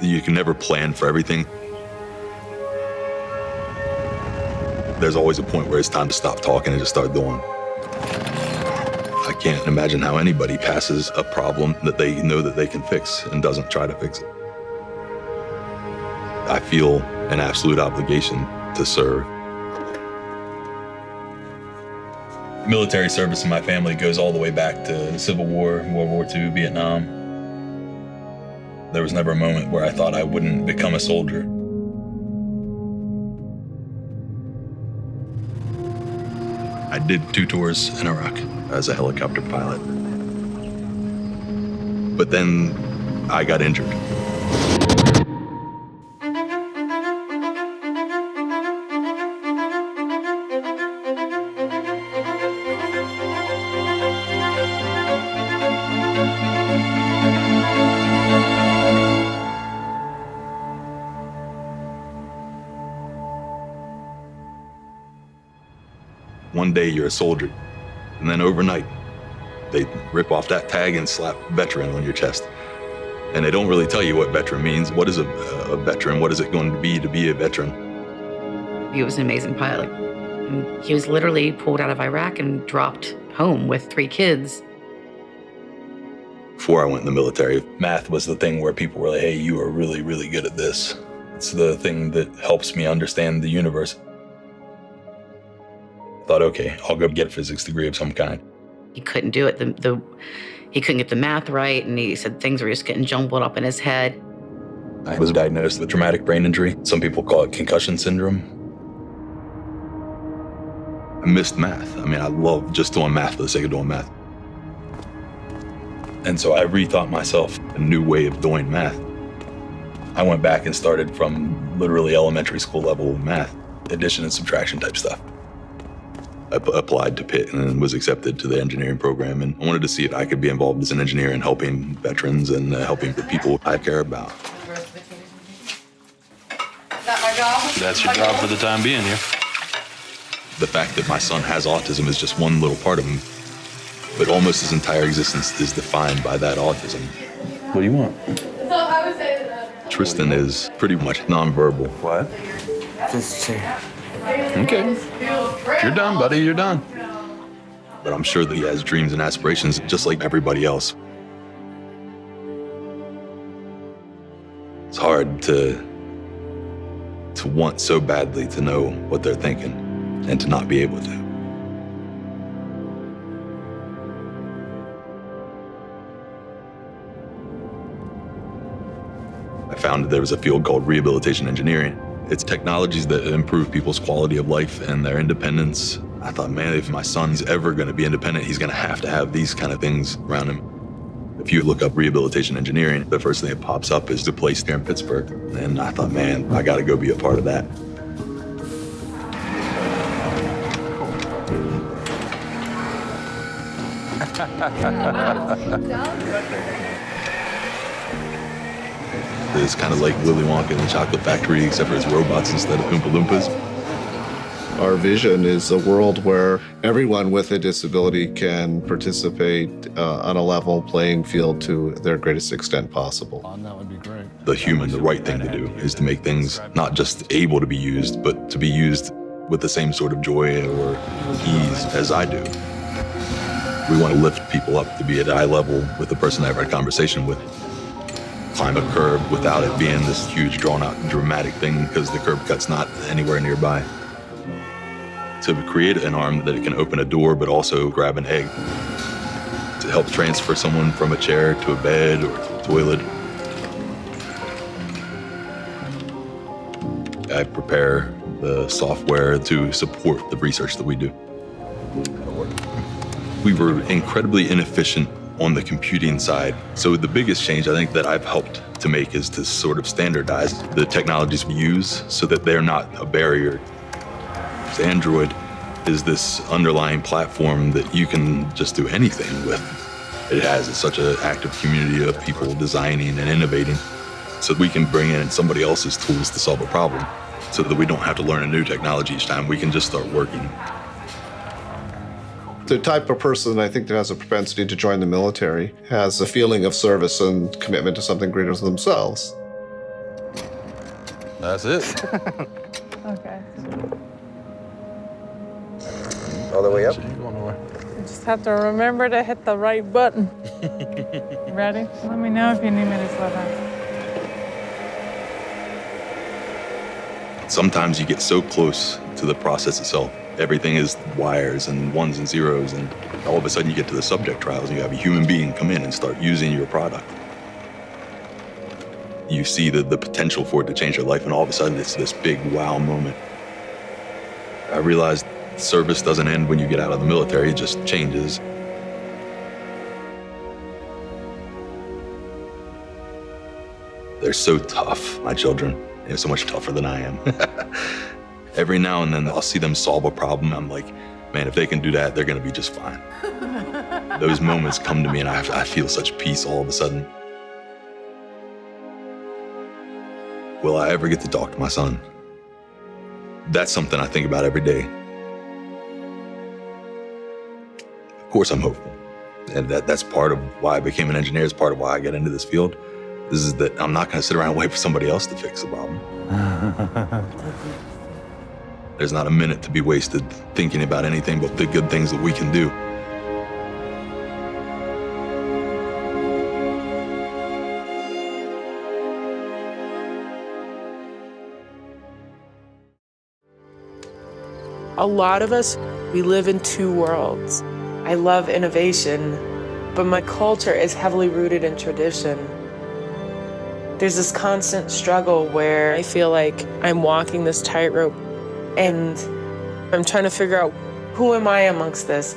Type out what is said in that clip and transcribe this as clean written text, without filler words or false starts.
You can never plan for everything. There's always a point where it's time to stop talking and just start doing. I can't imagine how anybody passes a problem that they know that they can fix and doesn't try to fix it. I feel an absolute obligation to serve. Military service in my family goes all the way back to the Civil War, World War II, Vietnam. There was never a moment where I thought I wouldn't become a soldier. I did 2 tours in Iraq as a helicopter pilot. But then I got injured. One day you're a soldier, and then overnight, they rip off that tag and slap veteran on your chest. And they don't really tell you what veteran means. What is a veteran? What is it going to be a veteran? He was an amazing pilot. And he was literally pulled out of Iraq and dropped home with 3 kids. Before I went in the military, math was the thing where people were like, hey, you are really, really good at this. It's the thing that helps me understand the universe. I thought, okay, I'll go get a physics degree of some kind. He couldn't do it. He couldn't get the math right, and he said things were just getting jumbled up in his head. I was diagnosed with traumatic brain injury. Some people call it concussion syndrome. I missed math. I mean, I love just doing math for the sake of doing math. And so I rethought myself a new way of doing math. I went back and started from literally elementary school level math, addition and subtraction type stuff. I applied to Pitt and was accepted to the engineering program, and I wanted to see if I could be involved as an engineer in helping veterans and helping the people I care about. Is that my job? That's your job for the time being here. The fact that my son has autism is just one little part of him, but almost his entire existence is defined by that autism. What do you want? So I would say that. Tristan is pretty much nonverbal. What? This chair. Okay. If you're done, buddy, you're done. But I'm sure that he has dreams and aspirations just like everybody else. It's hard to want so badly to know what they're thinking and to not be able to. I found that there was a field called rehabilitation engineering. It's technologies that improve people's quality of life and their independence. I thought, man, if my son's ever going to be independent, he's going to have these kind of things around him. If you look up rehabilitation engineering, the first thing that pops up is the place here in Pittsburgh. And I thought, man, I got to go be a part of that. It's kind of like Willy Wonka and the Chocolate Factory, except for it's robots instead of Oompa Loompas. Our vision is a world where everyone with a disability can participate on a level playing field to their greatest extent possible. That would be great. The right thing to do is to make things not just able to be used, but to be used with the same sort of joy or ease as I do. We want to lift people up to be at eye level with the person I have a conversation with. Climb a curb without it being this huge, drawn-out, dramatic thing because the curb cut's not anywhere nearby. To create an arm that it can open a door but also grab an egg. To help transfer someone from a chair to a bed or to a toilet. I prepare the software to support the research that we do. We were incredibly inefficient on the computing side. So the biggest change I think that I've helped to make is to sort of standardize the technologies we use so that they're not a barrier. Android is this underlying platform that you can just do anything with. It has such an active community of people designing and innovating so that we can bring in somebody else's tools to solve a problem so that we don't have to learn a new technology each time. We can just start working. The type of person I think that has a propensity to join the military has a feeling of service and commitment to something greater than themselves. That's it. Okay. All the way up. She ain't going nowhere. You just have to remember to hit the right button. Ready? Let me know if you need me to slow down. Sometimes you get so close to the process itself. Everything is wires and ones and zeros, and all of a sudden you get to the subject trials and you have a human being come in and start using your product. You see the potential for it to change your life, and all of a sudden it's this big wow moment. I realized service doesn't end when you get out of the military, it just changes. They're so tough, my children. They're so much tougher than I am. Every now and then I'll see them solve a problem. I'm like, man, if they can do that, they're gonna be just fine. Those moments come to me and I feel such peace all of a sudden. Will I ever get to talk to my son? That's something I think about every day. Of course I'm hopeful. And that's part of why I became an engineer, it's part of why I got into this field. This is that I'm not gonna sit around and wait for somebody else to fix the problem. There's not a minute to be wasted thinking about anything but the good things that we can do. A lot of us, we live in two worlds. I love innovation, but my culture is heavily rooted in tradition. There's this constant struggle where I feel like I'm walking this tightrope and I'm trying to figure out, who am I amongst this?